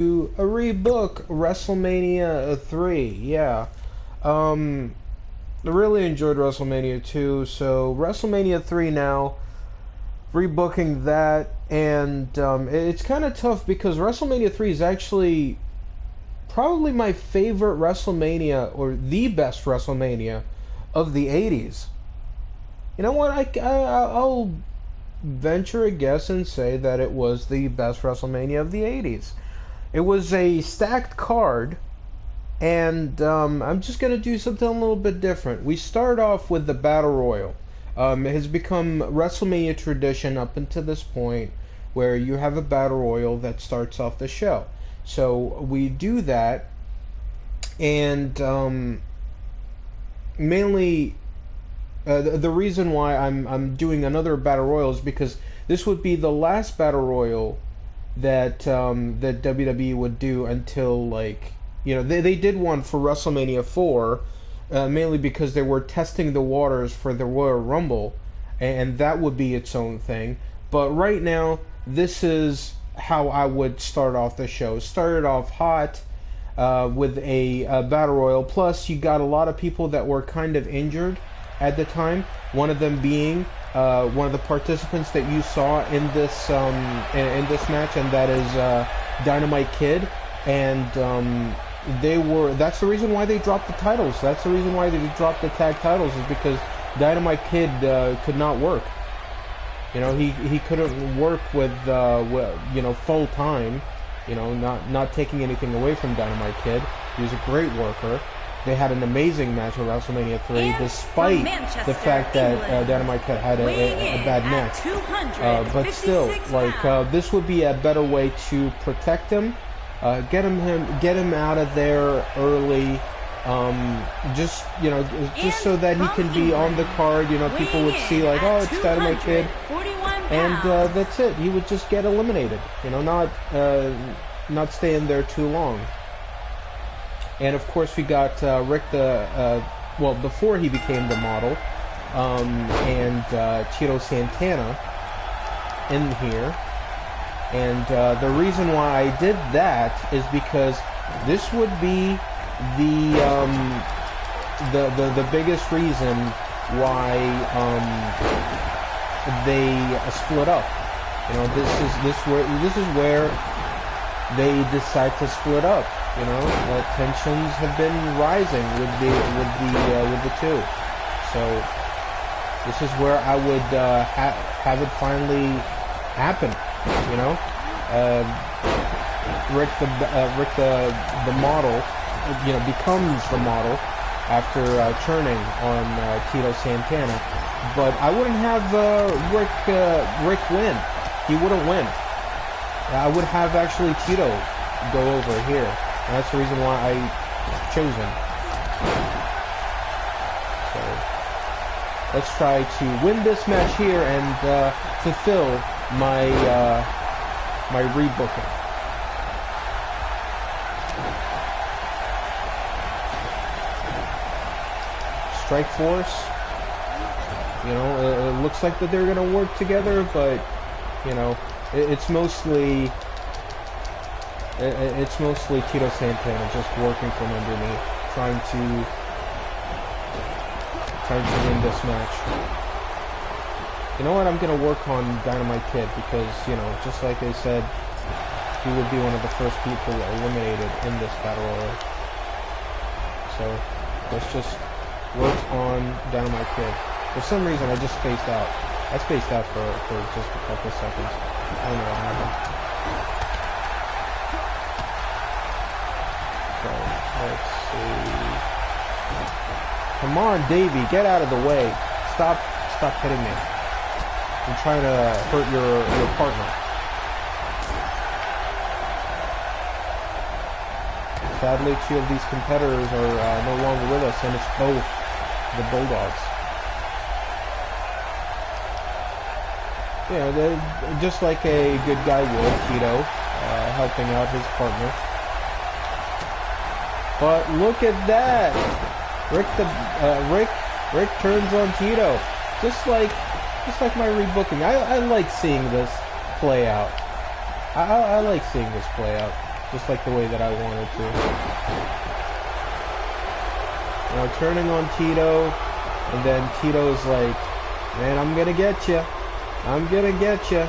to rebook WrestleMania 3. Yeah. Um, I really enjoyed WrestleMania 2, so WrestleMania 3 now, rebooking that, and it's kind of tough because WrestleMania 3 is actually probably my favorite WrestleMania, or the best WrestleMania of the 80s. You know what? I'll venture a guess and say that it was the best WrestleMania of the 80s. It was a stacked card, and I'm just going to do something a little bit different. We start off with the Battle Royal. It has become WrestleMania tradition up until this point where you have a Battle Royal that starts off the show. So we do that, and mainly the reason why I'm doing another Battle Royal is because this would be the last Battle Royal that WWE would do until, like, they did one for WrestleMania 4, mainly because they were testing the waters for the Royal Rumble, and that would be its own thing. But right now, this is how I would start off the show. Started off hot with a Battle Royal. Plus, you got a lot of people that were kind of injured at the time. One of them being one of the participants that you saw in this match, and that is Dynamite Kid. And that's the reason why they dropped the titles. That's the reason why they dropped the tag titles, is because Dynamite Kid could not work. He couldn't work with full time. Not taking anything away from Dynamite Kid. He was a great worker. They had an amazing match at WrestleMania 3, and despite the fact that Dynamite Kid had a bad neck. But still, this would be a better way to protect him, get him out of there early, just so that he can be on the card. People would see, like, oh, it's Dynamite Kid, and that's it. He would just get eliminated. Not staying there too long. And of course, we got Rick before he became the model, and Tito Santana in here. And the reason why I did that is because this would be the biggest reason why they split up. This is where they decide to split up. Tensions have been rising with the two. So this is where I would have it finally happen. Rick the model, becomes the model after turning on Tito Santana. But I wouldn't have Rick win. He wouldn't win. I would have actually Tito go over here. And that's the reason why I chose him. So let's try to win this match here and fulfill my my rebooking. Strike Force. It looks like that they're gonna work together, but it's mostly. It's mostly Tito Santana just working from underneath, trying to win this match. You know what? I'm gonna work on Dynamite Kid because just like I said, he would be one of the first people eliminated in this battle royal. So let's just work on Dynamite Kid. For some reason, I just spaced out. I spaced out for just a couple of seconds. I don't know what happened. Let's see. Come on, Davey, get out of the way. Stop hitting me. I'm trying to hurt your partner. Sadly, two of these competitors are no longer with us, and it's both the Bulldogs. They're just like a good guy would, Tito, helping out his partner. But look at that! Rick turns on Tito, just like my rebooking. I like seeing this play out. I like seeing this play out. just like the way that I wanted to. Now turning on Tito, and then Tito's like, man, I'm gonna get you. I'm gonna get you.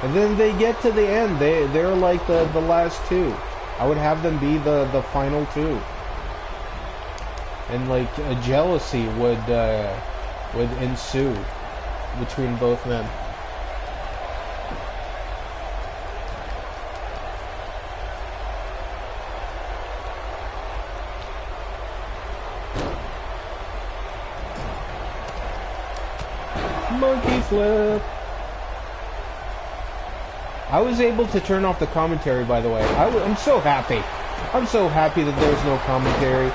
And then they get to the end. They're like the last two. I would have them be the final two. And like a jealousy would ensue between both men. Monkey flip. I was able to turn off the commentary, by the way. I'm so happy. I'm so happy that there's no commentary.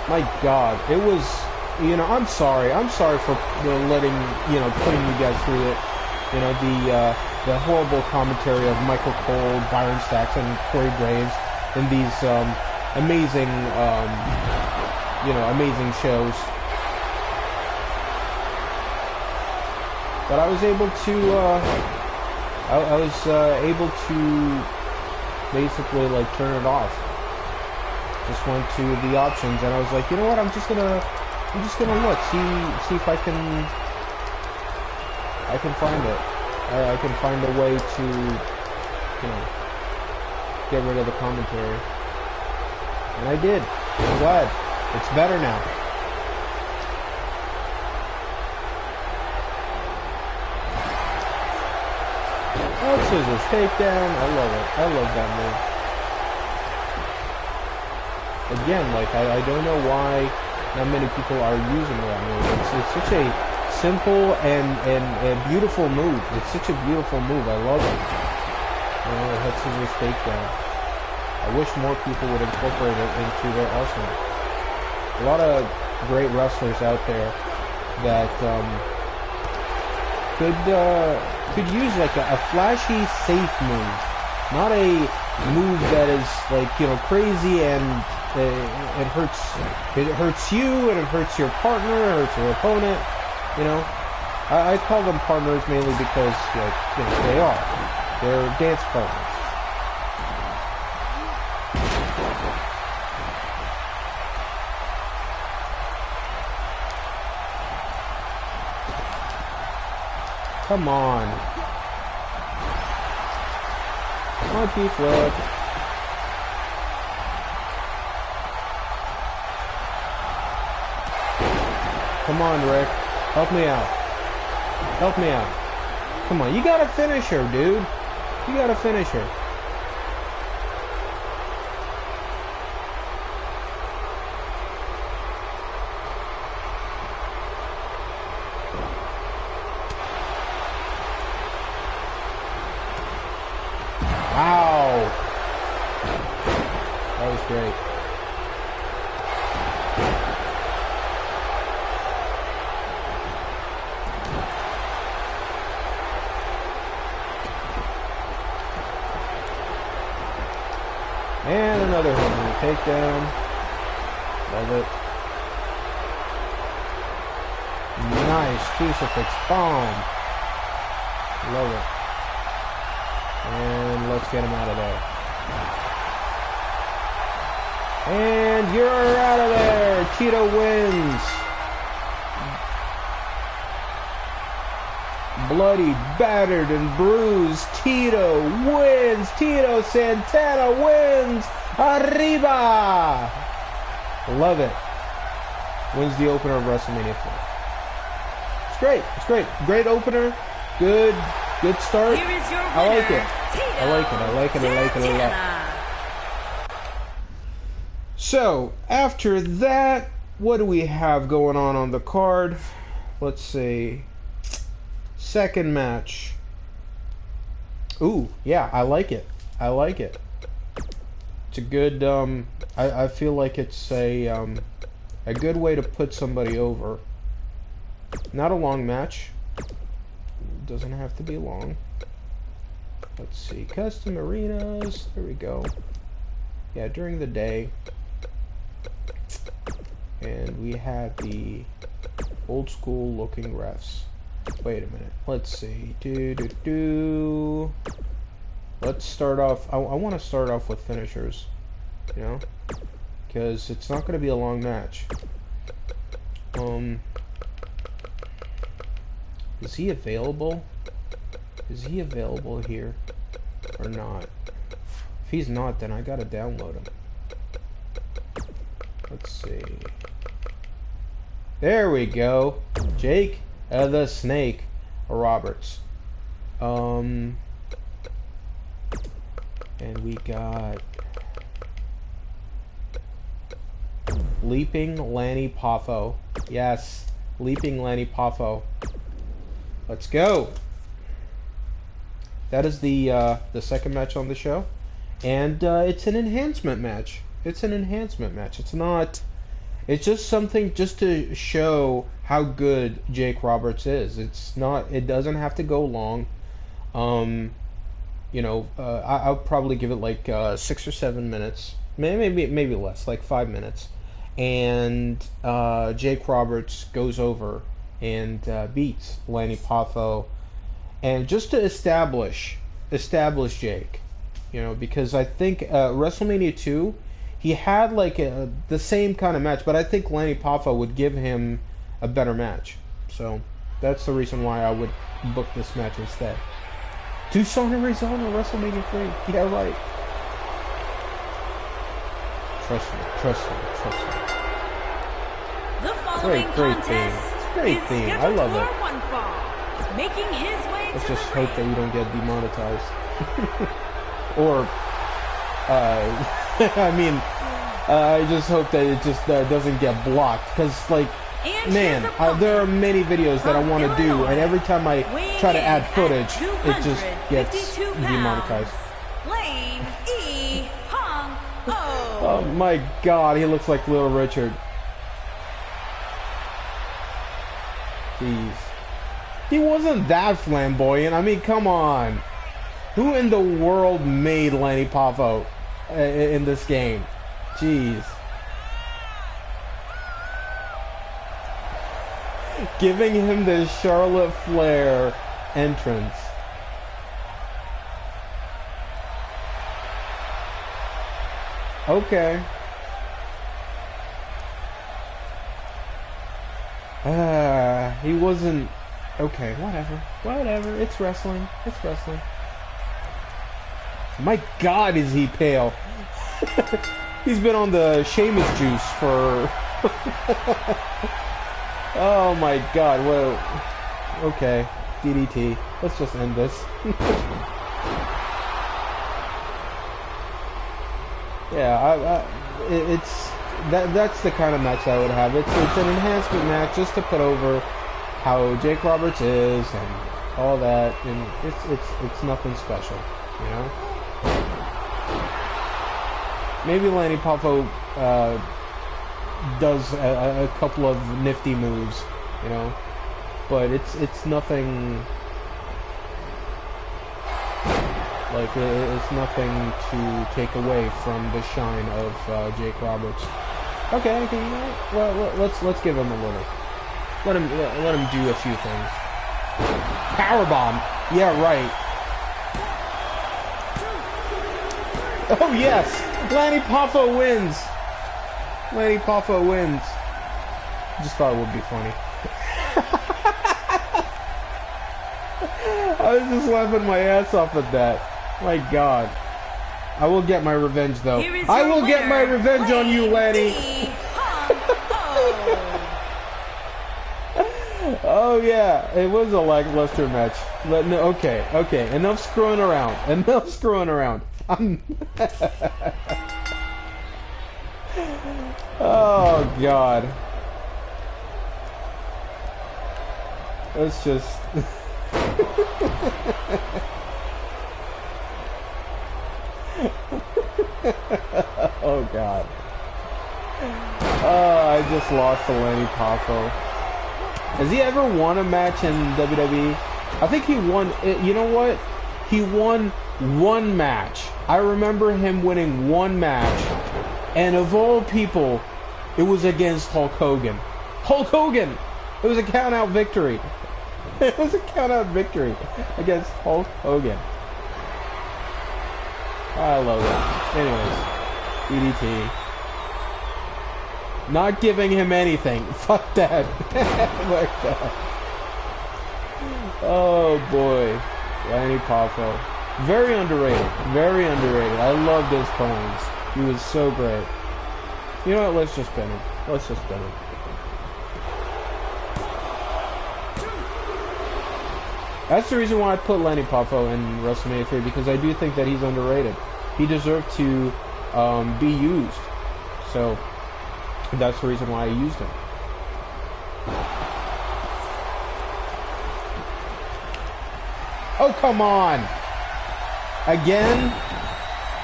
My God, it was, you know, I'm sorry. I'm sorry for letting, you know, putting you guys through it. You know, the horrible commentary of Michael Cole, Byron Saxton, and Corey Graves in these amazing, you know, amazing shows. But I was able to, I was able to basically like turn it off. Just went to the options and I was like, you know what? I'm just gonna look, see if I can find it. I can find a way to, you know, get rid of the commentary. And I did. I'm glad. It's better now. Oh, scissors takedown. I love it. I love that move. Again, like, I don't know why not many people are using that move. It's such a simple and beautiful move. It's such a beautiful move. I love it. You know, head scissors takedown. I wish more people would incorporate it into their arsenal. A lot of great wrestlers out there that could use like a flashy, safe move, not a move that is like, you know, crazy and it hurts you and it hurts your partner, it hurts your opponent. You know, I call them partners mainly because, like, you know, they're dance partners. Come on. Monkey flip. Come on, Rick. Help me out. Help me out. Come on, you gotta finish her, dude. You gotta finish her. Wow. That was great. And another hook takedown. Love it. Nice crucifix bomb. Love it. And let's get him out of there. And you're out of there. Tito wins. Bloody, battered, and bruised. Tito wins. Tito Santana wins. Arriba. Love it. Wins the opener of WrestleMania 4. It's great. It's great. Great opener. Good start. Here is your winner, I like it. Tito I like it. I like it. I like it a lot. So, after that, what do we have going on the card? Let's see. Second match. Ooh, yeah, I like it. I like it. It's a good, I feel like it's a good way to put somebody over. Not a long match. Doesn't have to be long. Let's see. Custom arenas. There we go. Yeah, during the day. And we have the old school looking refs. Wait a minute. Let's see. let's start off. I want to start off with finishers, you know, because it's not going to be a long match. Is he available? Is he available here or not? If he's not, then I gotta download him. Let's see. There we go. Jake the Snake Roberts. And we got Leaping Lanny Poffo. Yes, Leaping Lanny Poffo. Let's go. That is the second match on the show, and it's an enhancement match. It's an enhancement match. It's not. It's just something just to show how good Jake Roberts is. It's not. It doesn't have to go long. You know, I'll probably give it like 6 or 7 minutes, maybe less, like 5 minutes, and Jake Roberts goes over and beats Lanny Poffo, and just to establish Jake, you know, because I think WrestleMania 2, he had like the same kind of match, but I think Lanny Poffo would give him a better match. So that's the reason why I would book this match instead. Tucson, Arizona, WrestleMania 3. Yeah, right. Trust me, trust me, trust me. The following Great theme. Great theme. I love it. Making his way Let's to just the hope that we don't get demonetized. Or, I mean, I just hope that it just doesn't get blocked. Because, like, man, there are many videos that I want to do, and every time I try to add footage, it just gets demonetized. Lane E. Hong O. Oh my god, he looks like Little Richard. Jeez. He wasn't that flamboyant. I mean, come on. Who in the world made Lanny Poffo in this game? Jeez. Giving him the Charlotte Flair entrance. Okay. He wasn't... Okay, whatever. Whatever. It's wrestling. It's wrestling. My god, is he pale. He's been on the Sheamus juice for... Oh my god, well... Okay. DDT. Let's just end this. Yeah, it's... That's the kind of match I would have. It's an enhancement match just to put over how Jake Roberts is and all that, and it's nothing special, you know. Maybe Lanny Poffo does a couple of nifty moves, you know, but it's nothing. Like, it's nothing to take away from the shine of Jake Roberts. Okay, you know what? Well, let's give him a little. Let him do a few things. Powerbomb. Yeah, right. Oh yes, Lanny Poffo wins. Lanny Poffo wins. Just thought it would be funny. I was just laughing my ass off at that. My god. I will get my revenge, though. I will get my revenge on you, Lanny. Oh, yeah. It was a lackluster match. But no, okay. Enough screwing around. Enough screwing around. Oh, god. Let's just... Oh god. Oh, I just lost to Lanny Poffo. Has he ever won a match in WWE? I think he won. You know what? He won one match. I remember him winning one match, and of all people, it was against Hulk Hogan. Hulk Hogan. It was a count-out victory. It was a count-out victory against Hulk Hogan. I love it. Anyways, DDT. Not giving him anything. Fuck that. Fuck that. Oh boy. Lanny Poffo. Very underrated. Very underrated. I loved his promos. He was so great. You know what? Let's just spin him. Let's just spin him. That's the reason why I put Lanny Poffo in WrestleMania 3, because I do think that he's underrated. He deserved to be used. So, that's the reason why I used him. Oh, come on! Again?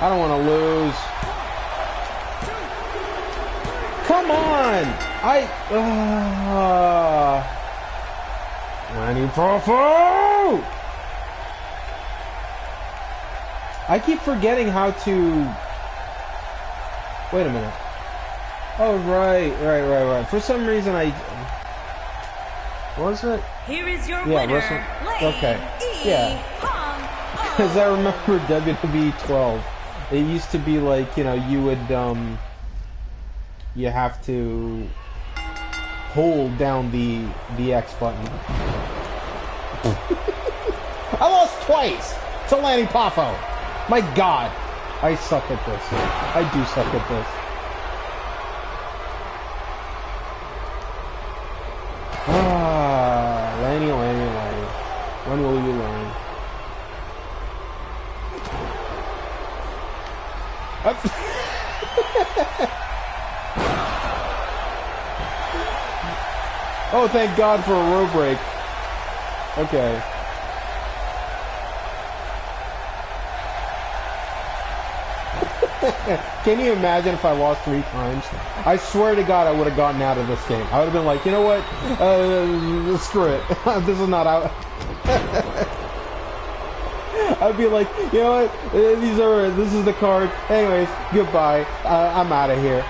I don't want to lose. Come on! Lanny Poffo! I keep forgetting how to... Wait a minute. Oh, right. For some reason what was it? Here is your winner, Okay. Yeah. Because I remember WWE 12. It used to be like, you know, you would, you have to hold down the X button. I lost twice to Lanny Poffo. My God. I suck at this. I do suck at this. Lanny. When will you learn? Oh, thank God for a row break. Okay. Can you imagine if I lost 3 times? I swear to God I would have gotten out of this game. I would have been like, you know what? Screw it. This is not out. I'd be like, you know what? This is the card. Anyways, goodbye. I'm out of here.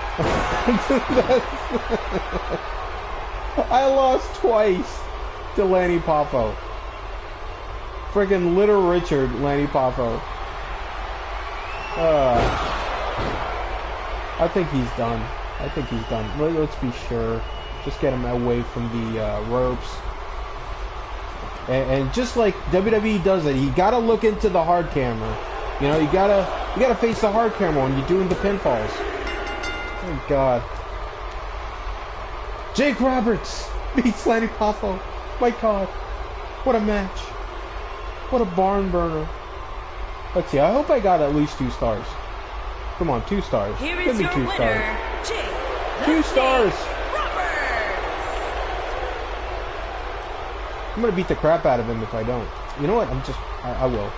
I lost twice to Lanny Poffo. Freaking Little Richard Lanny Poffo. I think he's done. Let's be sure. Just get him away from the ropes. And just like WWE does it, you gotta look into the hard camera. You know, you gotta face the hard camera when you're doing the pinfalls. Oh God. Jake Roberts beats Lanny Poffo. My God. What a match. What a barn burner. Let's see, I hope I got at least 2 stars. Come on, 2 stars. Here is your winner, stars. Jake 2 stars. Roberts. I'm gonna beat the crap out of him if I don't. You know what? I will.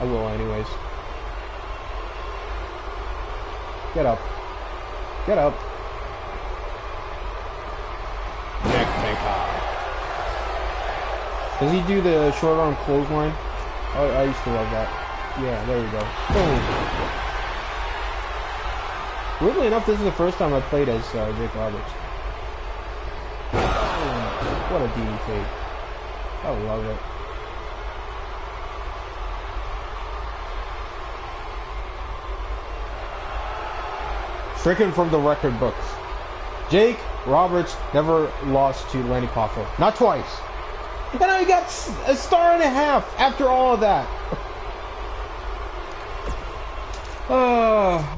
I will anyways. Get up. Get up. Neck taker. Does he do the short arm clothesline? I used to love that. Yeah, there we go. Boom. Weirdly enough, this is the first time I played as Jake Roberts. Oh, what a DDT. I love it. Stricken from the record books. Jake Roberts never lost to Lanny Poffo. Not twice. And I got a star and a half after all of that.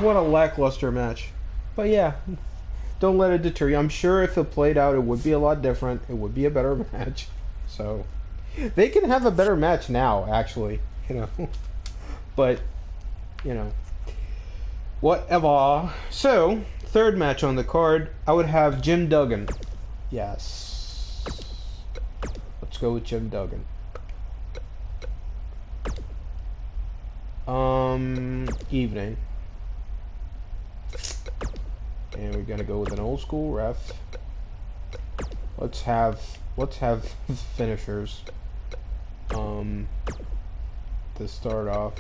What a lackluster match. But yeah, don't let it deter you. I'm sure if it played out, it would be a lot different. It would be a better match. So, they can have a better match now, actually. You know. But, you know. Whatever. So, third match on the card, I would have Jim Duggan. Yes. Let's go with Jim Duggan. Evening. And we're gonna go with an old school ref. Let's have finishers. To start off.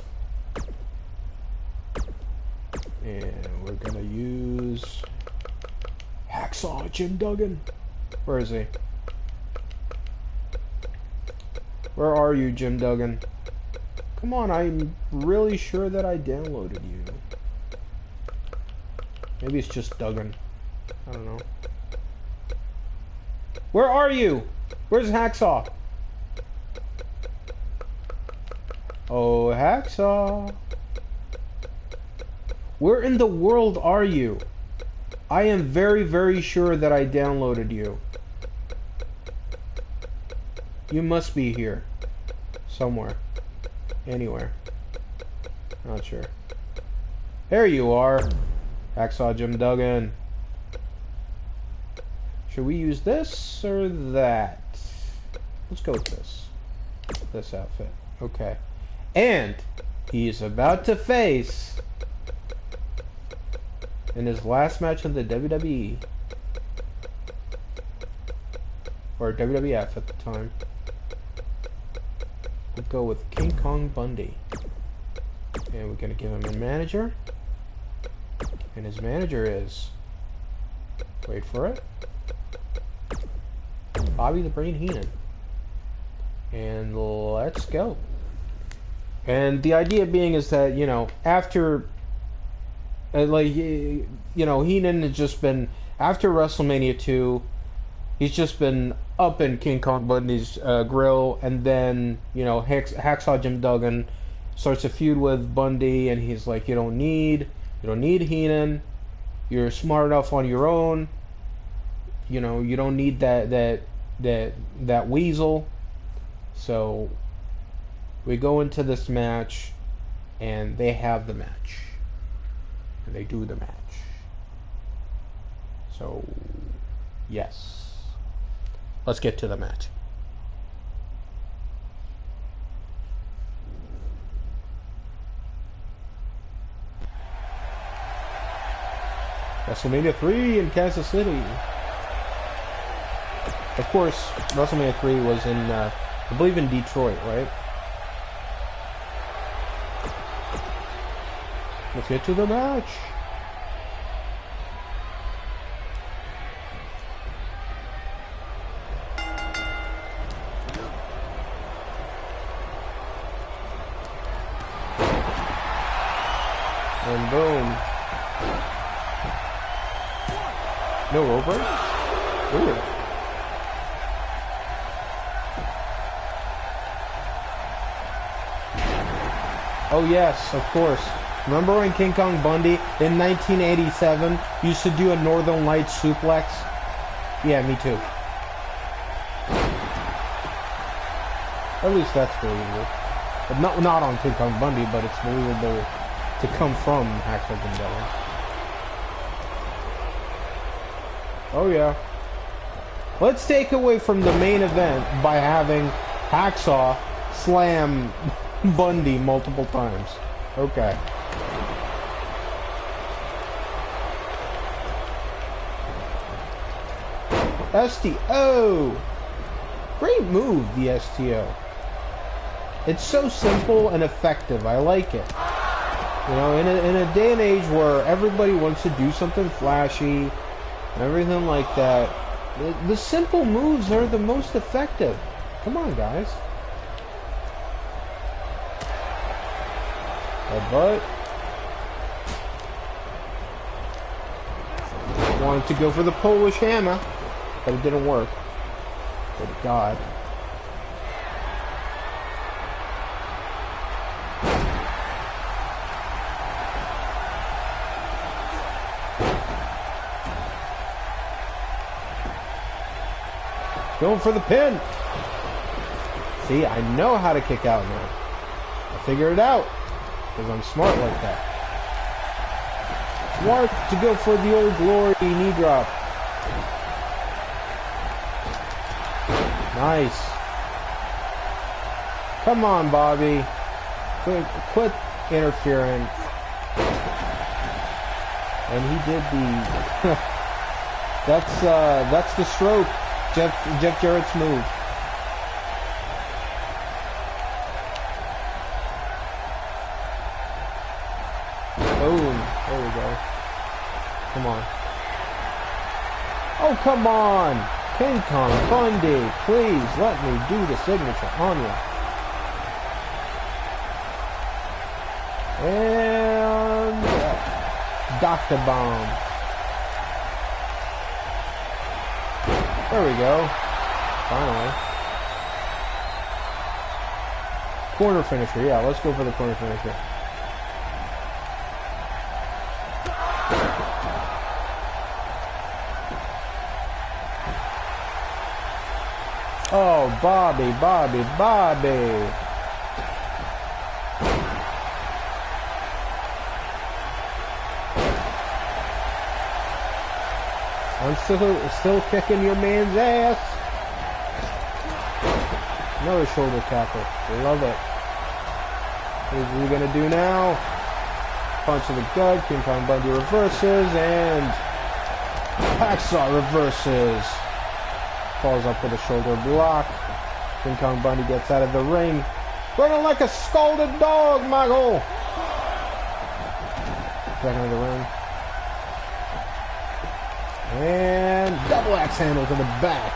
And we're gonna use Hacksaw Jim Duggan. Where is he? Where are you, Jim Duggan? Come on, I'm really sure that I downloaded you. Maybe it's just Duggan. I don't know. Where are you? Where's Hacksaw? Oh, Hacksaw. Where in the world are you? I am very, very sure that I downloaded you. You must be here. Somewhere. Anywhere. Not sure. There you are. Hacksaw Jim Duggan. Should we use this or that? Let's go with this. This outfit. Okay. And he's about to face, in his last match in the WWE, or WWF at the time, we'll go with King Kong Bundy. And we're going to give him a manager. And his manager is, wait for it, Bobby the Brain Heenan. And let's go. And the idea being is that, you know, after, like, you know, Heenan has just been, after WrestleMania 2, he's just been up in King Kong Bundy's grill, and then, you know, Hacksaw Jim Duggan starts a feud with Bundy, and he's like, you don't need Heenan, you're smart enough on your own, you know, you don't need that weasel. So we go into this match, and they have the match, and they do the match. So yes, let's get to the match. WrestleMania 3 in Kansas City. Of course, WrestleMania 3 was in, I believe, in Detroit, right? Let's get to the match. And boom. No rope break? Weird. Oh yes, of course. Remember when King Kong Bundy in 1987 used to do a Northern Lights suplex? Yeah, me too. At least that's believable. But not on King Kong Bundy, but it's believable to come from Hacksaw Jim Duggan. Oh yeah. Let's take away from the main event by having Hacksaw slam Bundy multiple times. Okay. STO! Great move, the STO. It's so simple and effective. I like it. You know, in a day and age where everybody wants to do something flashy and everything like that, the simple moves are the most effective. Come on, guys. But wanted to go for the Polish hammer, but it didn't work. Good God. Going for the pin. See, I know how to kick out now. I figured it out. Because I'm smart like that. Smart to go for the Old Glory knee drop. Nice. Come on, Bobby. Quit interfering. And he did the... that's the stroke. Jeff Jarrett's move. Boom. There we go. Come on. Oh, come on. King Kong Bundy, please let me do the signature on you. And Dr. Bomb. There we go. Finally. Corner finisher. Yeah, let's go for the corner finisher. Oh, Bobby, Bobby, Bobby. I'm still kicking your man's ass. Another shoulder tackle. Love it. What is he gonna do now? Punch to the gut. King Kong Bundy reverses and Hacksaw reverses. Falls up with a shoulder block. King Kong Bundy gets out of the ring. Running like a scalded dog, Michael. Back into the ring. And double axe handle to the back.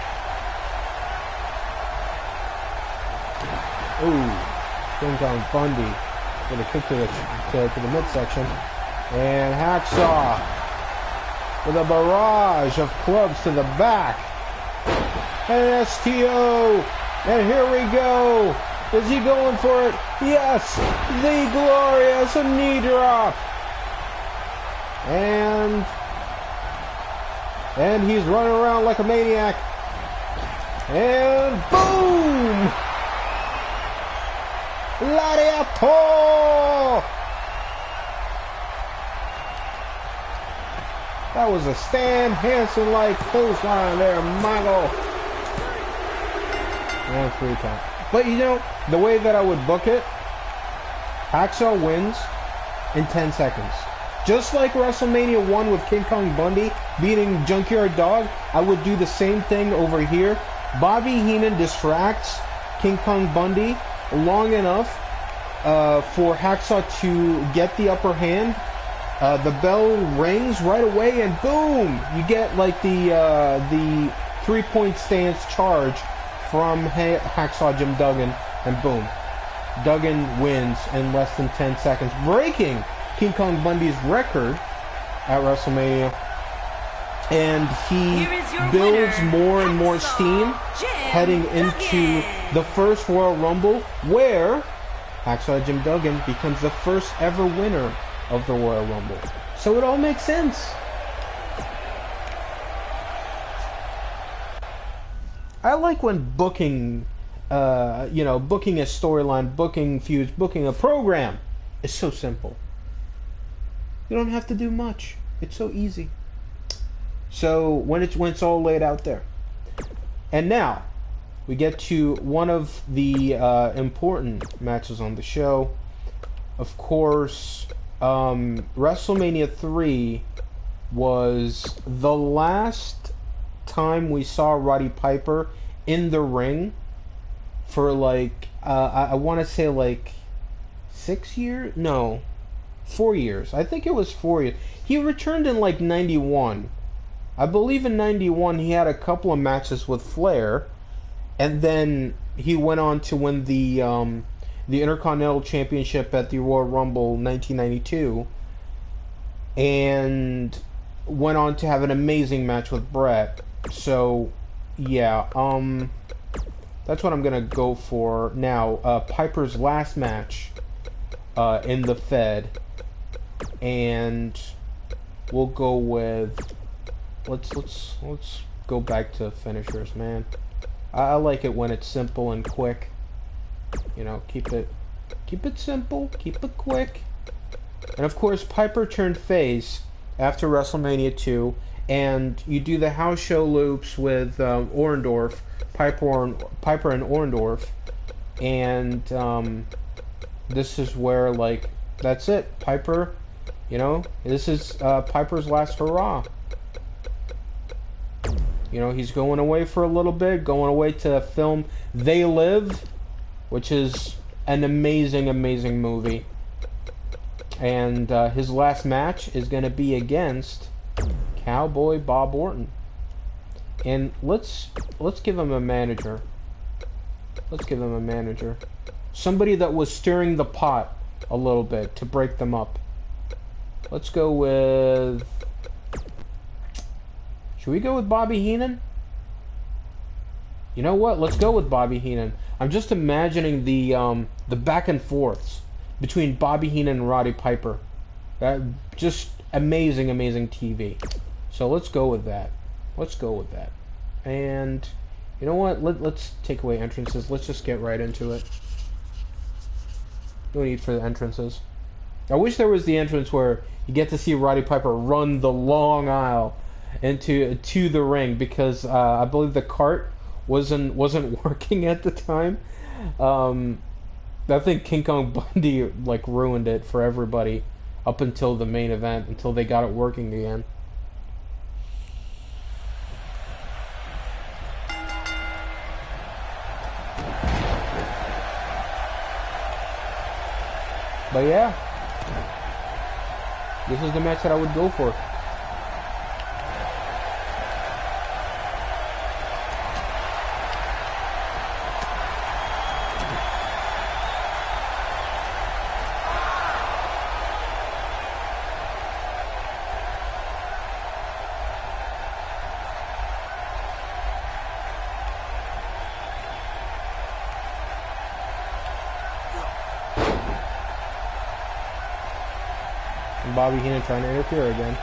Ooh. King Kong Bundy with a kick to the midsection. And Hacksaw with a barrage of clubs to the back. And STO. And here we go. Is he going for it? Yes. The glorious knee drop. And he's running around like a maniac. And boom! Lariato! That was a Stan Hansen-like clothesline there, Michael. And 3 count. But you know, the way that I would book it, Hacksaw wins in 10 seconds. Just like WrestleMania 1 with King Kong Bundy beating Junkyard Dog, I would do the same thing over here. Bobby Heenan distracts King Kong Bundy long enough for Hacksaw to get the upper hand. The bell rings right away, and boom! You get like the 3-point stance charge from Hacksaw Jim Duggan, and boom. Duggan wins in less than 10 seconds, breaking King Kong Bundy's record at WrestleMania, and he builds more and more steam heading into the first Royal Rumble, where Hacksaw Jim Duggan becomes the first ever winner of the Royal Rumble. So it all makes sense. I like when booking, booking a storyline, booking feuds, booking a program is so simple. You don't have to do much. It's so easy. So when it's all laid out there. And now we get to one of the important matches on the show. Of course, WrestleMania 3 was the last time we saw Roddy Piper in the ring for like I want to say like 6 years? No. 4 years. I think it was 4 years. He returned in like 91. I believe in 91 he had a couple of matches with Flair, and then he went on to win the Intercontinental Championship at the Royal Rumble 1992, and went on to have an amazing match with Bret. So yeah, that's what I'm gonna go for now. Piper's last match in the Fed. And we'll go with let's go back to finishers, man. I like it when it's simple and quick. You know, keep it simple, keep it quick. And of course, Piper turned face after WrestleMania 2, and you do the house show loops with Orndorff, Piper and Orndorff, and this is where like that's it, Piper. You know, this is Piper's last hurrah. You know, he's going away for a little bit, going away to film They Live, which is an amazing, amazing movie. And his last match is going to be against Cowboy Bob Orton. And let's give him a manager. Let's give him a manager. Somebody that was stirring the pot a little bit to break them up. Let's go with... Should we go with Bobby Heenan? You know what? Let's go with Bobby Heenan. I'm just imagining the back and forths between Bobby Heenan and Roddy Piper. Just amazing, amazing TV. So let's go with that. Let's go with that. And you know what? Let's take away entrances. Let's just get right into it. No need for the entrances. I wish there was the entrance where you get to see Roddy Piper run the long aisle into the ring, because I believe the cart wasn't working at the time. I think King Kong Bundy like ruined it for everybody up until the main event, until they got it working again. But yeah, this is the match that I would go for. And Bobby Heenan trying to interfere again.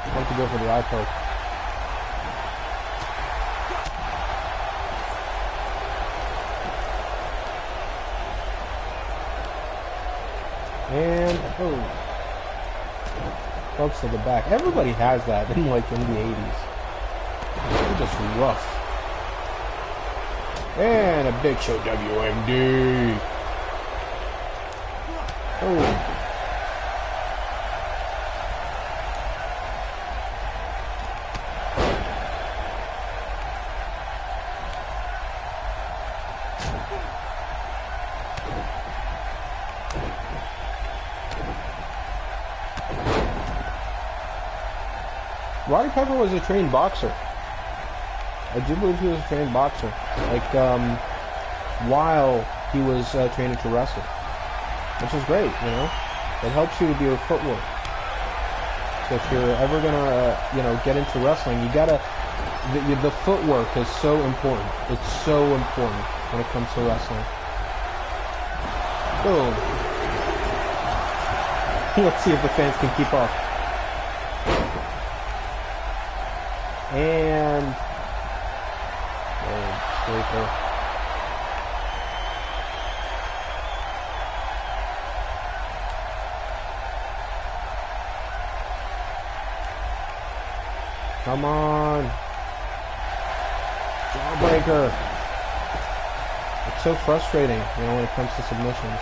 I want to go for the eye poke. And oh. Clubs to the back. Everybody has that in the 80s. They're just rough. And a Big Show WMD. Oh. Roddy Piper was a trained boxer. I do believe he was a trained boxer. Like, while he was training to wrestle. Which is great, you know? It helps you with your footwork. So if you're ever gonna, get into wrestling, you gotta... The footwork is so important. It's so important when it comes to wrestling. Boom. Let's see if the fans can keep up. And sleeper. Come on. Jawbreaker. It's so frustrating, when it comes to submissions.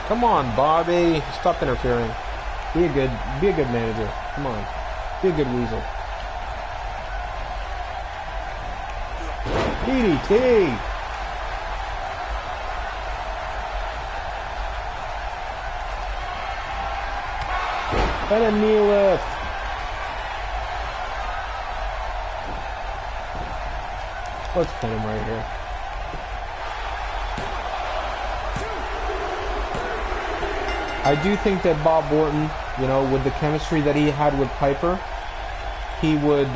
Come on, Bobby. Stop interfering. Be a good manager. Come on. Be a good weasel. DDT. And a knee lift. Let's pin him right here. I do think that Bob Orton, with the chemistry that he had with Piper, he would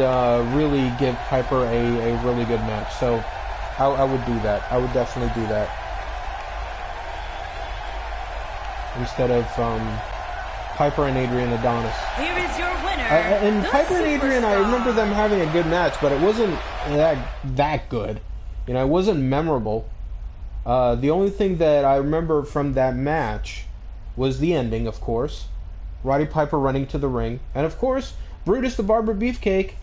really give Piper a really good match. So I would do that. I would definitely do that. Instead of Piper and Adrian Adonis. Here is your winner. And Piper and Adrian, I remember them having a good match, but it wasn't that good. It wasn't memorable. The only thing that I remember from that match was the ending, of course. Roddy Piper running to the ring. And, of course, Brutus the Barber Beefcake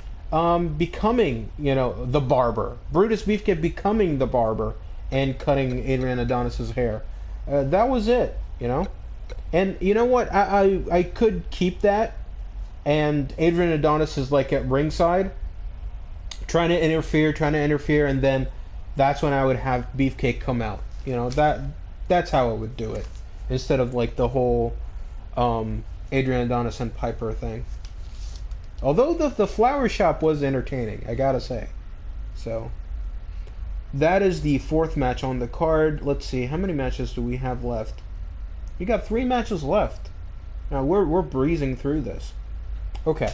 becoming, the barber. Brutus Beefcake becoming the barber and cutting Adrian Adonis's hair. That was it, And you know what? I could keep that. And Adrian Adonis is like at ringside, trying to interfere, and then that's when I would have Beefcake come out. You know, that's how I would do it. Instead of like the whole Adrian Adonis and Piper thing. Although the flower shop was entertaining, I gotta say. So that is the fourth match on the card. Let's see, how many matches do we have left? We got 3 matches left. Now we're breezing through this. Okay,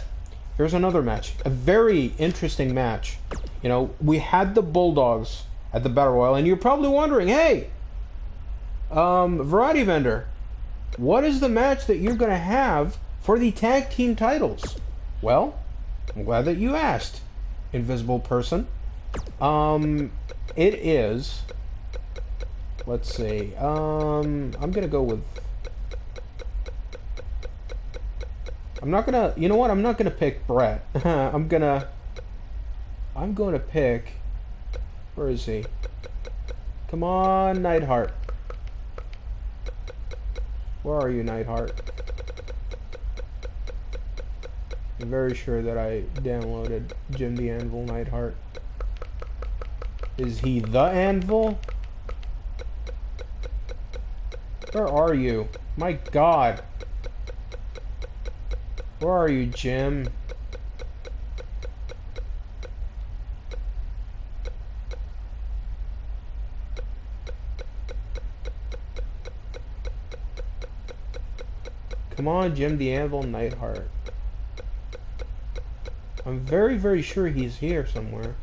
here's another match. A very interesting match. You know, we had the Bulldogs at the Battle Royal, and you're probably wondering, hey, Variety Vendor, what is the match that you're gonna have for the tag team titles? Well, I'm glad that you asked, Invisible Person. It is, let's see, I'm gonna go with, I'm not gonna, you know what, I'm not gonna pick Brett. I'm gonna pick, where is he? Come on, Neidhart. Where are you, Neidhart? I'm very sure that I downloaded Jim the Anvil Neidhart. Is he the Anvil? Where are you? My God. Where are you, Jim? Come on, Jim the Anvil Neidhart. I'm very, very sure he's here somewhere.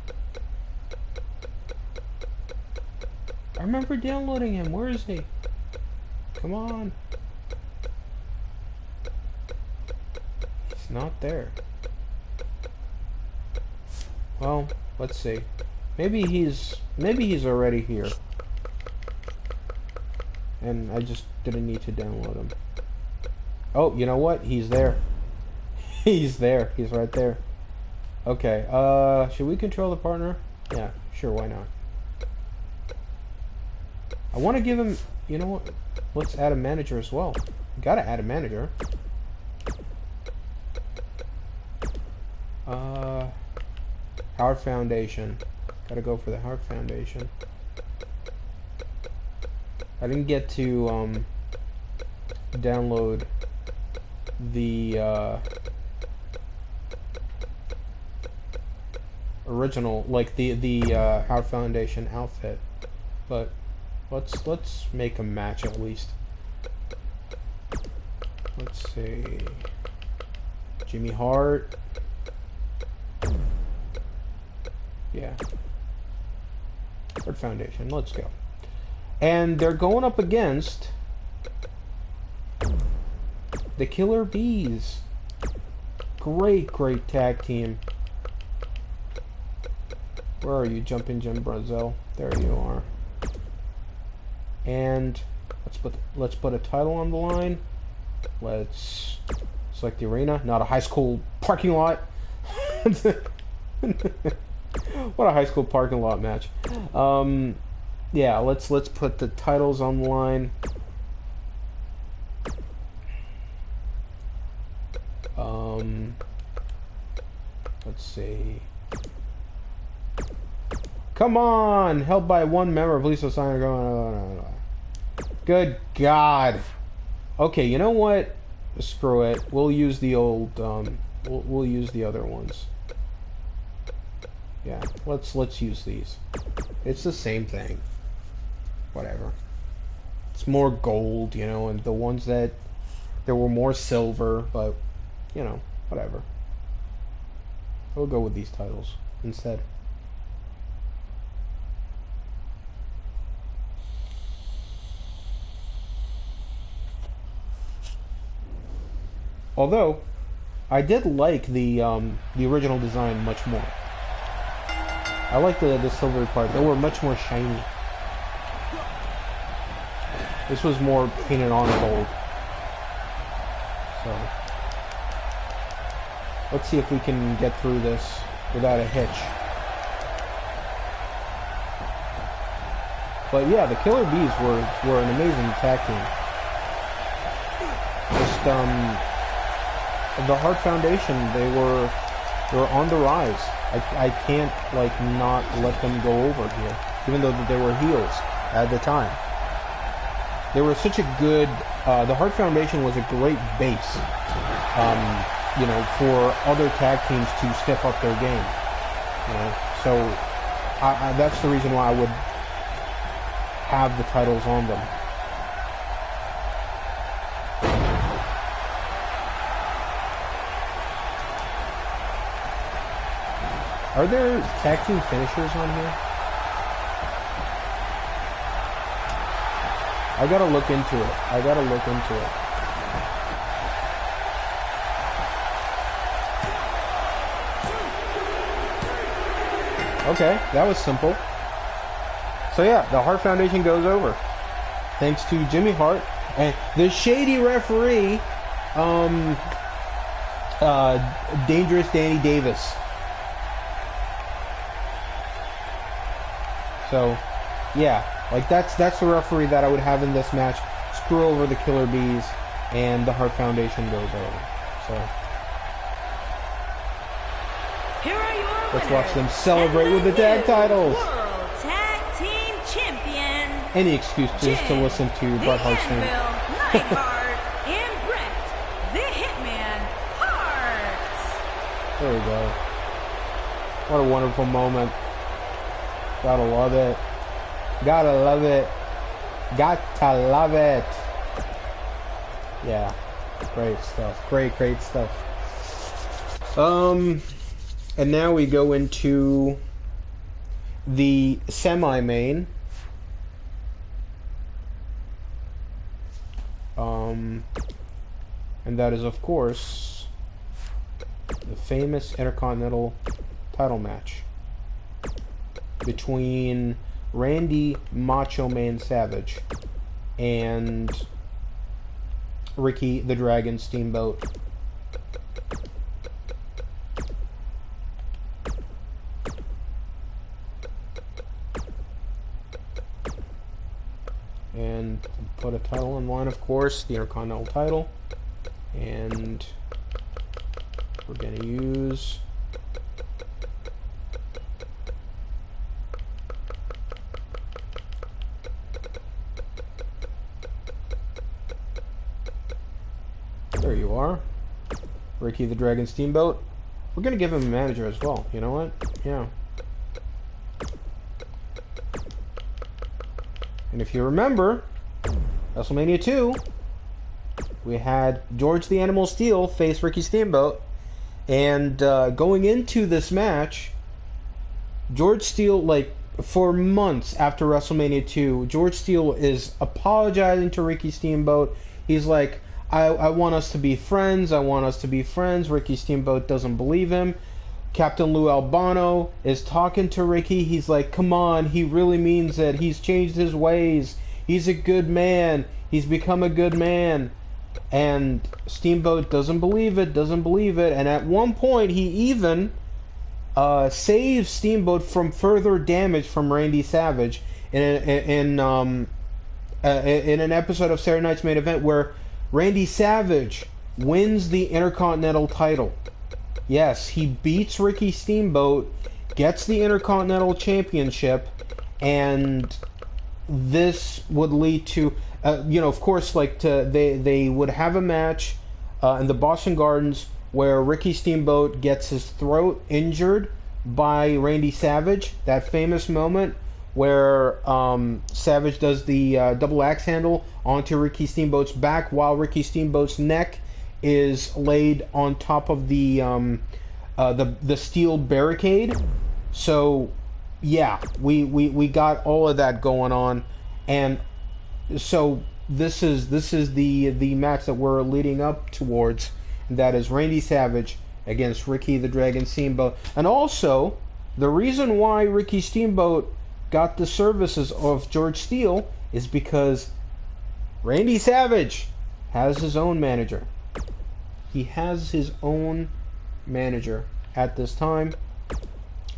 I remember downloading him. Where is he? Come on. He's not there. Well, let's see. Maybe he's already here. And I just didn't need to download him. Oh, you know what? He's there. He's there. He's right there. Okay, should we control the partner? Yeah, sure, why not? I want to give him, you know what? Let's add a manager as well. Gotta add a manager. Howard Foundation. Gotta go for the Howard Foundation. I didn't get to, download the, original, like the Howard Foundation outfit, but let's make a match at least. Let's see, Jimmy Hart, yeah, Howard Foundation. Let's go, and they're going up against the Killer Bees. Great tag team. Where are you, Jumpin' Jim Brazel? There you are. And let's put a title on the line. Let's select the arena, not a high school parking lot. What a high school parking lot match. Yeah, let's put the titles on the line. Let's see. Come on! Held by one member of Lisa Steiner going. Good God. Okay, you know what? Screw it. We'll use the old. We'll use the other ones. Yeah, let's use these. It's the same thing. Whatever. It's more gold, you know, and the ones that there were more silver, but you know, whatever. We'll go with these titles instead. Although, I did like the original design much more. I like the silver part. They were much more shiny. This was more painted on gold. So, let's see if we can get through this without a hitch. But yeah, the Killer Bees were an amazing tag team. Just the Hart Foundation, they were on the rise. I can't like not let them go over here. even though they were heels at the time. They were such a good. The Hart Foundation was a great base, you know, for other tag teams to step up their game. You know, so that's the reason why I would have the titles on them. Are there tag team finishers on here? I gotta look into it. I gotta look into it. Okay, that was simple. So yeah, the Hart Foundation goes over. Thanks to Jimmy Hart and the shady referee, Dangerous Danny Davis. So, yeah, like that's the referee that I would have in this match. Screw over the Killer Bees, and the Hart Foundation goes over. So, Here are your let's winners, watch them celebrate with the tag new titles. World Tag Team Champions. Any excuse just to listen to Bret Hart's name. Neidhart and Bret, the Hitman Hart. There we go. What a wonderful moment. Gotta love it. Gotta love it. Gotta love it. Yeah. Great stuff. Great stuff. And now we go into the semi-main. And that is, of course, the famous Intercontinental title match between Randy Macho Man Savage and Ricky the Dragon Steamboat. And put a title on line, of course, the Intercontinental title. And we're going to use there you are, Ricky the Dragon Steamboat. We're going to give him a manager as well. You know what? Yeah. And if you remember, WrestleMania 2, we had George the Animal Steele face Ricky Steamboat. And going into this match, George Steele, like, for months after WrestleMania 2, George Steele is apologizing to Ricky Steamboat. He's like, I want us to be friends. I want us to be friends. Ricky Steamboat doesn't believe him. Captain Lou Albano is talking to Ricky. He's like, come on, he really means it. He's changed his ways. He's a good man. He's become a good man. And Steamboat doesn't believe it, And at one point, he even saves Steamboat from further damage from Randy Savage in an episode of Saturday Night's Main Event where Randy Savage wins the Intercontinental title. Yes, he beats Ricky Steamboat, gets the Intercontinental Championship, and this would lead to, of course, like they would have a match in the Boston Gardens where Ricky Steamboat gets his throat injured by Randy Savage. That famous moment where Savage does the double axe handle onto Ricky Steamboat's back while Ricky Steamboat's neck is laid on top of the steel barricade. So yeah, we got all of that going on, and so this is the match that we're leading up towards, and that is Randy Savage against Ricky the Dragon Steamboat. And also, the reason why Ricky Steamboat got the services of George Steele is because Randy Savage has his own manager. He has his own manager at this time.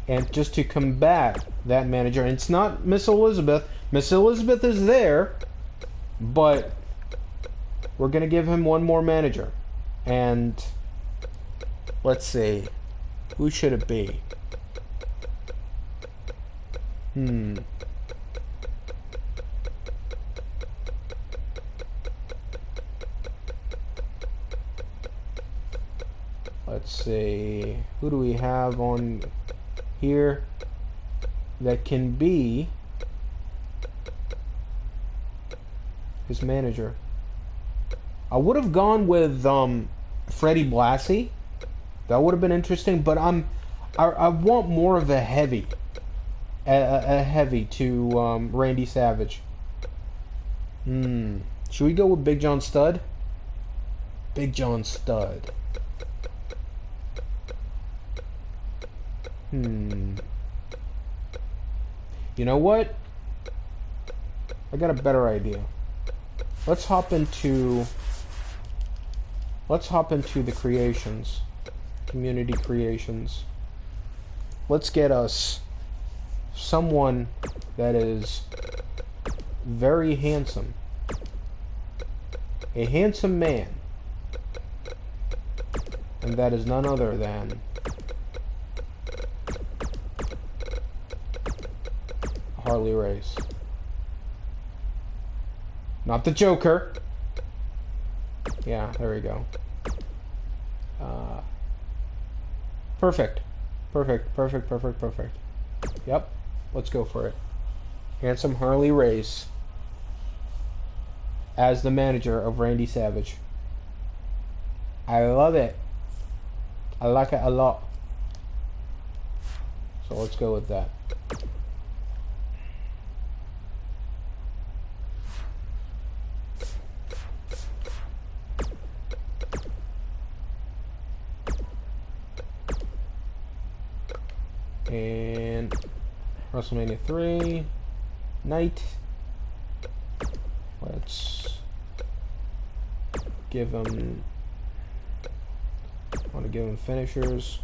And just to combat that manager, and it's not Miss Elizabeth. Miss Elizabeth is there, but we're going to give him one more manager. And let's see. Who should it be? Let's see. Who do we have on here that can be his manager? I would have gone with Freddie Blassie. That would have been interesting, but I want more of a heavy. A heavy to Randy Savage. Should we go with Big John Studd? Big John Studd. You know what? I got a better idea. Let's hop into the creations. Community creations. Let's get us someone that is very handsome. A handsome man. And that is none other than Harley Race. Not the Joker. Yeah, there we go. Perfect. Perfect. Yep, let's go for it. Handsome Harley Race as the manager of Randy Savage. I love it. I like it a lot. So let's go with that. And WrestleMania 3 night. Let's give them. I want to give them finishers.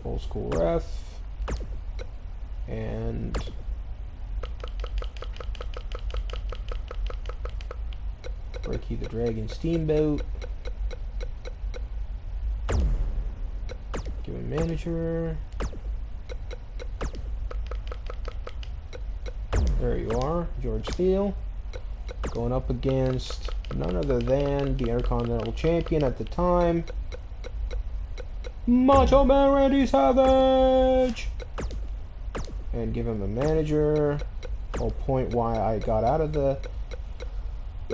Old school ref. And Ricky the Dragon Steamboat. Give him manager. There you are, George Steele. Going up against none other than the Intercontinental Champion at the time, Macho Man Randy Savage. And give him a manager. Whole point why I got out of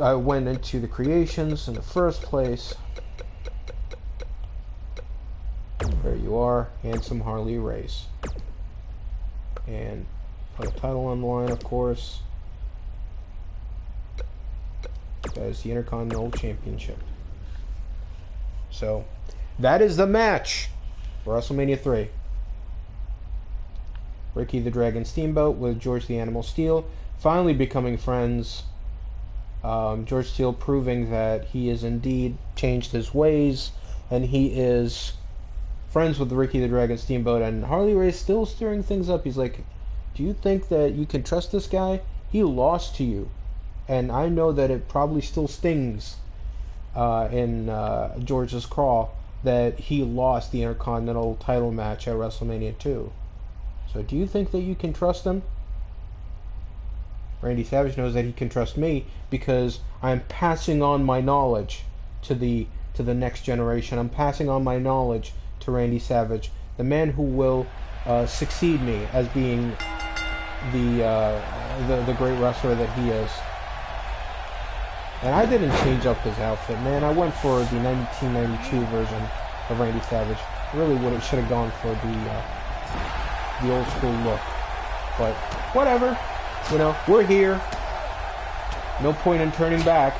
I went into the creations in the first place. There you are, handsome Harley Race. And put a title on the line, of course. That is the Intercontinental Championship. So, that is the match for WrestleMania 3. Ricky the Dragon Steamboat with George the Animal Steele finally becoming friends. George Steele proving that he is indeed changed his ways, and he is friends with Ricky the Dragon Steamboat, and Harley Race still stirring things up. He's like, do you think that you can trust this guy? He lost to you. And I know that it probably still stings in George's craw that he lost the Intercontinental title match at WrestleMania 2. So do you think that you can trust him? Randy Savage knows that he can trust me because I'm passing on my knowledge to the next generation. I'm passing on my knowledge to Randy Savage, the man who will succeed me as being the great wrestler that he is. And I didn't change up his outfit, man. I went for the 1992 version of Randy Savage. Really should have gone for the old school look. But whatever. You know, we're here. No point in turning back.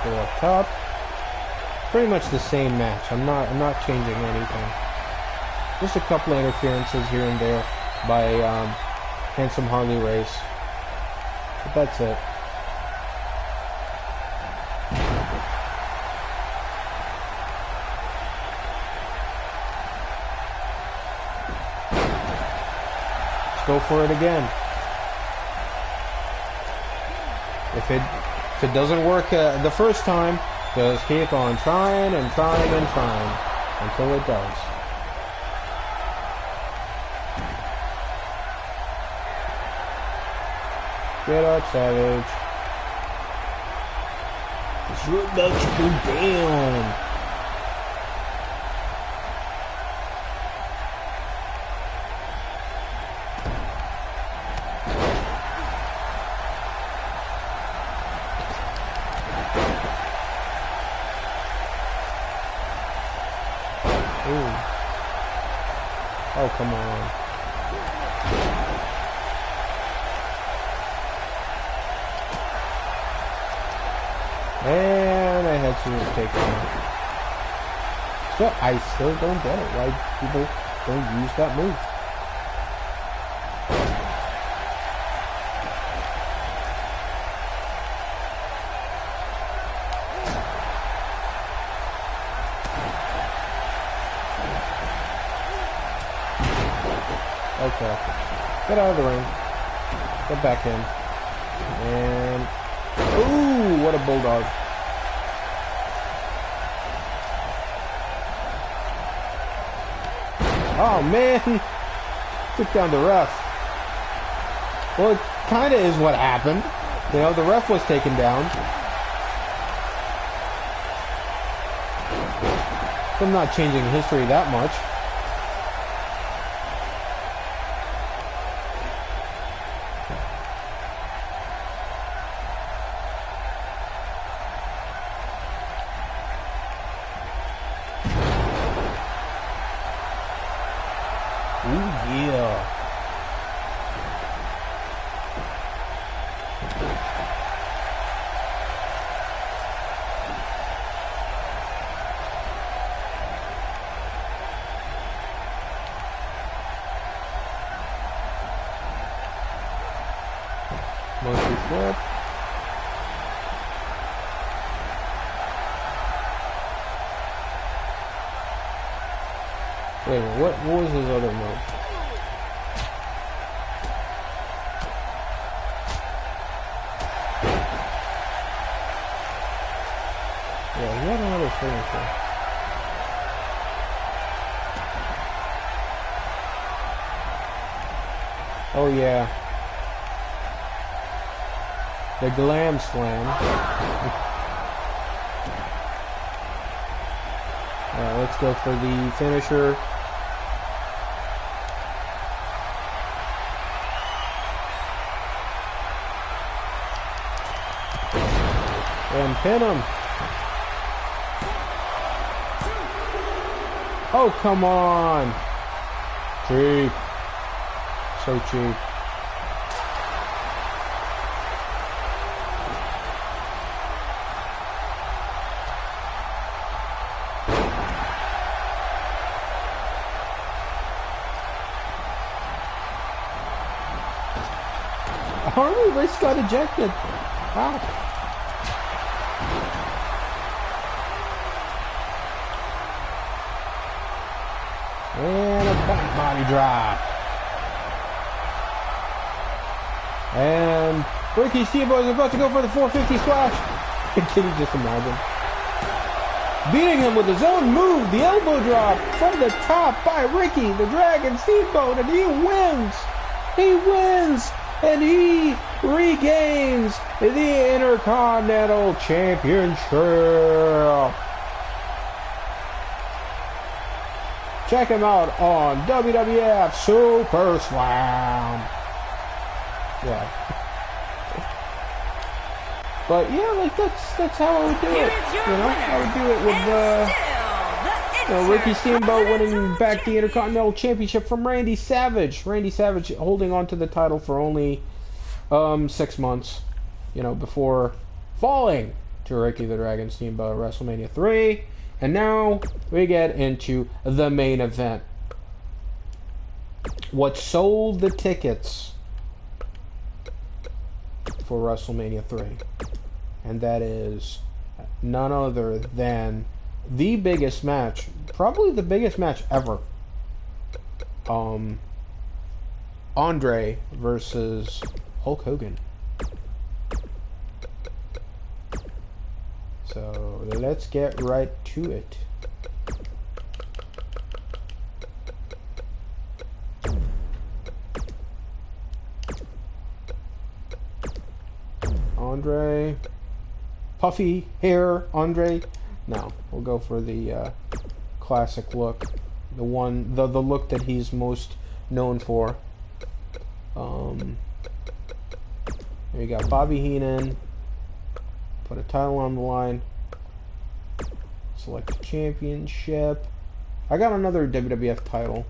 Go up top. Pretty much the same match. I'm not changing anything. Just a couple of interferences here and there by handsome Harley Race. But that's it. Let's go for it again. If it doesn't work the first time, just keep on trying and trying and trying until it does. Get up, Savage. It's your about to go down. Ooh. Oh, come on. And I had to take one. So I still don't get it. Why people don't use that move. Okay. Get out of the ring. Get back in. And... ooh, what a bulldog. Oh, man. Took down the ref. Well, it kind of is what happened. You know, the ref was taken down. I'm not changing history that much. Monkey flip. Wait a minute, what was his other move? Yeah, he had another finisher. Oh yeah. The glam slam. Alright, let's go for the finisher. And pin him. Oh, come on. Cheap. So cheap. Harley Race got ejected. Wow. And a back body drop. And Ricky Steamboat is about to go for the 450 splash. Can you just imagine? Beating him with his own move, the elbow drop from the top by Ricky, the Dragon Steamboat, and he wins. He wins. And he regains the Intercontinental Championship. Check him out on WWF Super Slam. Yeah. But yeah, like that's how I would do it. You know, I would do it with Ricky Steamboat winning back the Intercontinental Championship from Randy Savage. Randy Savage holding on to the title for only 6 months, you know, before falling to Ricky the Dragon Steamboat at WrestleMania 3. And now we get into the main event. What sold the tickets for WrestleMania 3. And that is none other than the biggest match, probably the biggest match ever. Andre versus Hulk Hogan. So let's get right to it. Andre. Puffy hair, Andre. No, we'll go for the classic look. The look that he's most known for. There you got Bobby Heenan. Put a title on the line. Select a championship. I got another WWF title.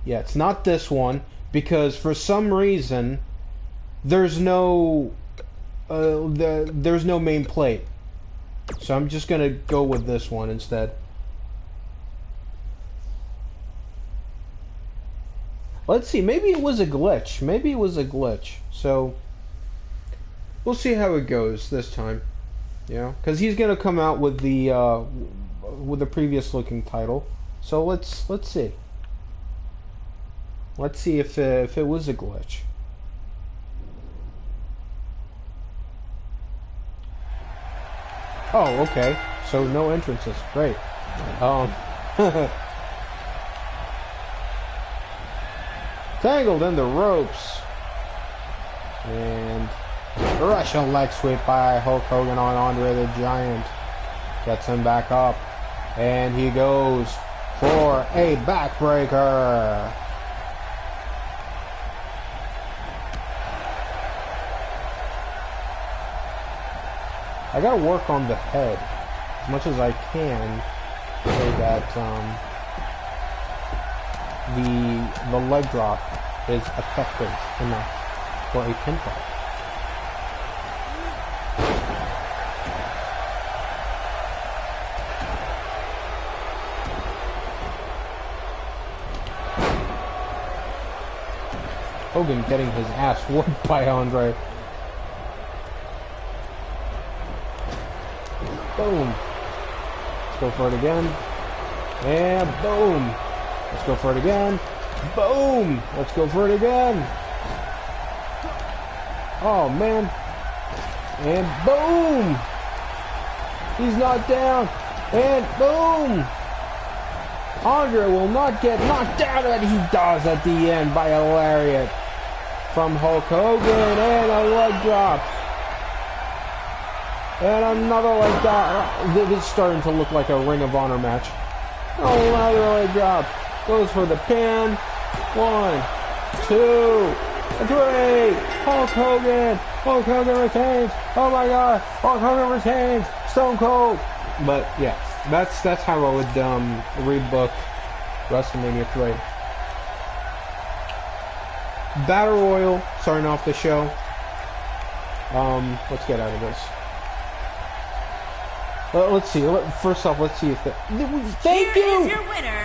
Yeah, it's not this one because for some reason there's no there's no main plate. So I'm just gonna go with this one instead. Let's see, maybe it was a glitch. Maybe it was a glitch. So we'll see how it goes this time. Yeah, because he's gonna come out with the previous looking title. So let's see. Let's see if it was a glitch. Oh, okay. So no entrances. Great. Tangled in the ropes. And Russian leg sweep by Hulk Hogan on Andre the Giant. Gets him back up. And he goes for a backbreaker. I gotta work on the head as much as I can so that the leg drop is effective enough for a pinfall. Hogan getting his ass whooped by Andre. Boom. Let's go for it again. And boom. Let's go for it again. Boom. Let's go for it again. Oh, man. And boom. He's not down. And boom. Andre will not get knocked down, and he does at the end by a lariat from Hulk Hogan, and a leg drop. And another leg drop. This is starting to look like a Ring of Honor match. Another leg drop. Goes for the pin. 1, 2, 3. Hulk Hogan. Hulk Hogan retains. Oh my God. Hulk Hogan retains. Stone Cold. But yeah, that's how I would rebook WrestleMania 3. Battle Royal starting off the show. Let's get out of this. Let's see. First off, let's see if the... Thank you!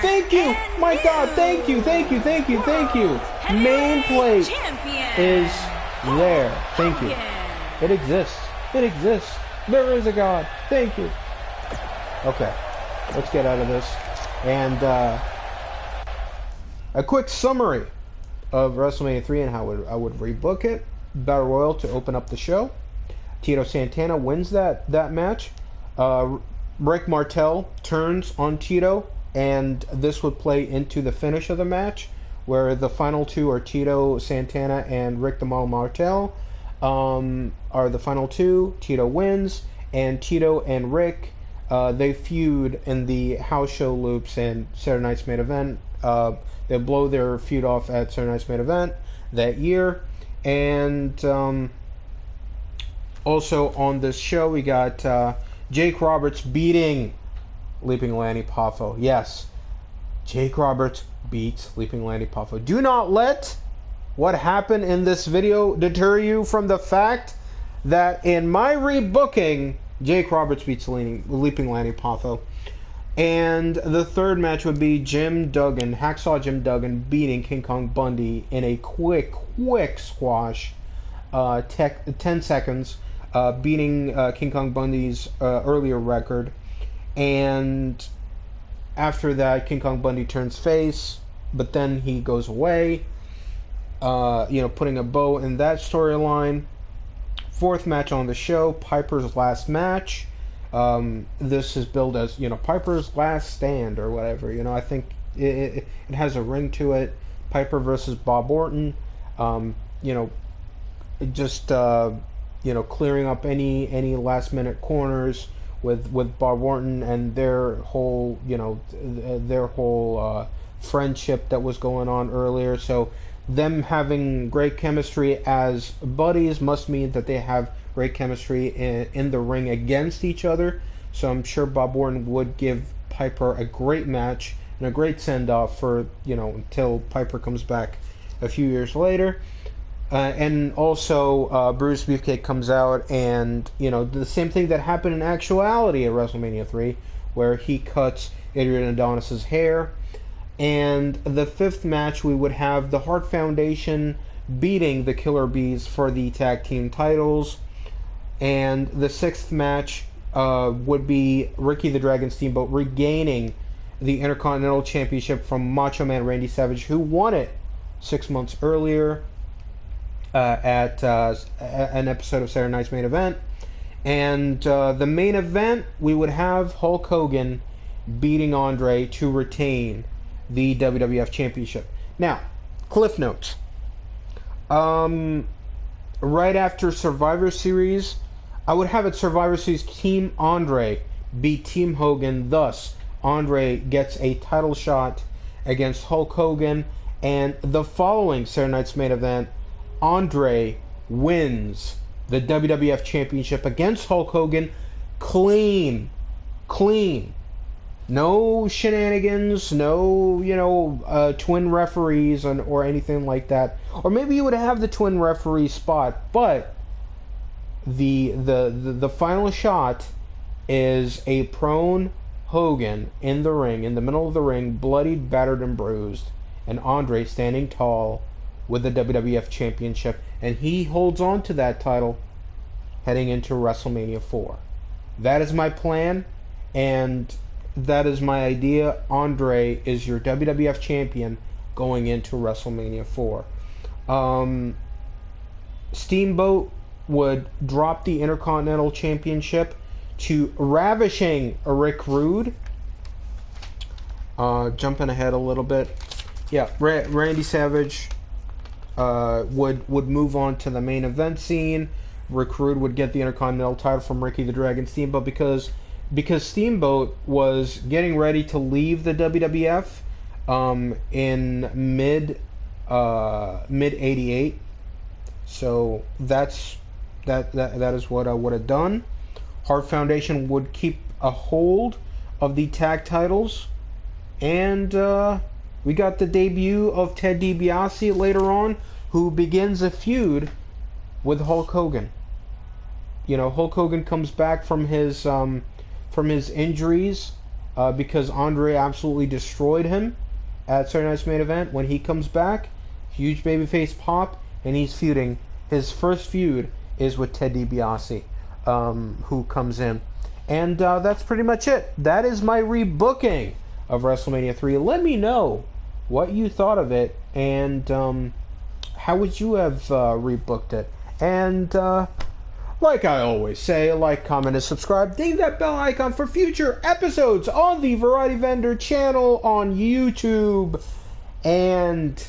Thank you! My God, thank you, thank you, thank you, thank you! Main plate is there. Thank you. It exists. It exists. There is a God. Thank you. Okay. Let's get out of this. And a quick summary of WrestleMania 3 and how I would rebook it. Battle Royal to open up the show. Tito Santana wins that match. Rick Martel turns on Tito, and this would play into the finish of the match, where the final two are Tito Santana and Rick the Model Martel are the final two. Tito wins, and Tito and Rick they feud in the house show loops and Saturday Night's Main Event. They blow their feud off at Saturday Night's Main Event that year, and also on this show we got Jake Roberts beating Leaping Lanny Poffo. Yes, Jake Roberts beats Leaping Lanny Poffo. Do not let what happened in this video deter you from the fact that in my rebooking, Jake Roberts beats Leaping Lanny Poffo. And the third match would be Jim Duggan, Hacksaw Jim Duggan, beating King Kong Bundy in a quick squash, 10 seconds. Beating King Kong Bundy's earlier record, and after that King Kong Bundy turns face, but then he goes away, putting a bow in that storyline. Fourth match on the show, Piper's last match. This is billed as, Piper's last stand or whatever. I think it has a ring to it. Piper versus Bob Orton. Just clearing up any last minute corners with Bob Orton and their whole friendship that was going on earlier. So them having great chemistry as buddies must mean that they have great chemistry in the ring against each other. So I'm sure Bob Orton would give Piper a great match and a great send-off for, until Piper comes back a few years later. And also, Bruce Beefcake comes out and, the same thing that happened in actuality at WrestleMania 3, where he cuts Adrian Adonis's hair. And the fifth match, we would have the Hart Foundation beating the Killer Bees for the tag team titles. And the sixth match would be Ricky the Dragon Steamboat regaining the Intercontinental Championship from Macho Man Randy Savage, who won it 6 months earlier at an episode of Saturday Night's Main Event. And the main event, we would have Hulk Hogan beating Andre to retain the WWF Championship. Now, Cliff Notes. Right after Survivor Series, I would have it Survivor Series Team Andre beat Team Hogan. Thus, Andre gets a title shot against Hulk Hogan. And the following Saturday Night's Main Event, Andre wins the WWF Championship against Hulk Hogan clean. No shenanigans, no, twin referees or anything like that. Or maybe you would have the twin referee spot, but the final shot is a prone Hogan in the ring, in the middle of the ring, bloodied, battered, and bruised, and Andre standing tall with the WWF Championship, and he holds on to that title heading into WrestleMania 4. That is my plan, and that is my idea. Andre is your WWF Champion going into WrestleMania 4. Steamboat would drop the Intercontinental Championship to ravishing Rick Rude. Jumping ahead a little bit. Yeah, Randy Savage would move on to the main event scene. Rick Rude would get the Intercontinental title from Ricky the Dragon Steamboat because Steamboat was getting ready to leave the WWF in mid '88. So that is what I would have done. Hart Foundation would keep a hold of the tag titles, and we got the debut of Ted DiBiase later on, who begins a feud with Hulk Hogan. Hulk Hogan comes back from his injuries because Andre absolutely destroyed him at Saturday Night's Main Event. When he comes back, huge babyface pop, and he's feuding. His first feud is with Ted DiBiase, who comes in. And that's pretty much it. That is my rebooking of WrestleMania 3. Let me know what you thought of it, and how would you have rebooked it. And like I always say, like, comment, and subscribe. Ding that bell icon for future episodes on the Variety Vendor channel on YouTube. And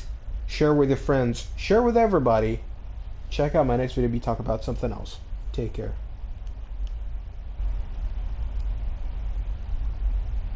share with your friends. Share with everybody. Check out my next video. We talk about something else. Take care.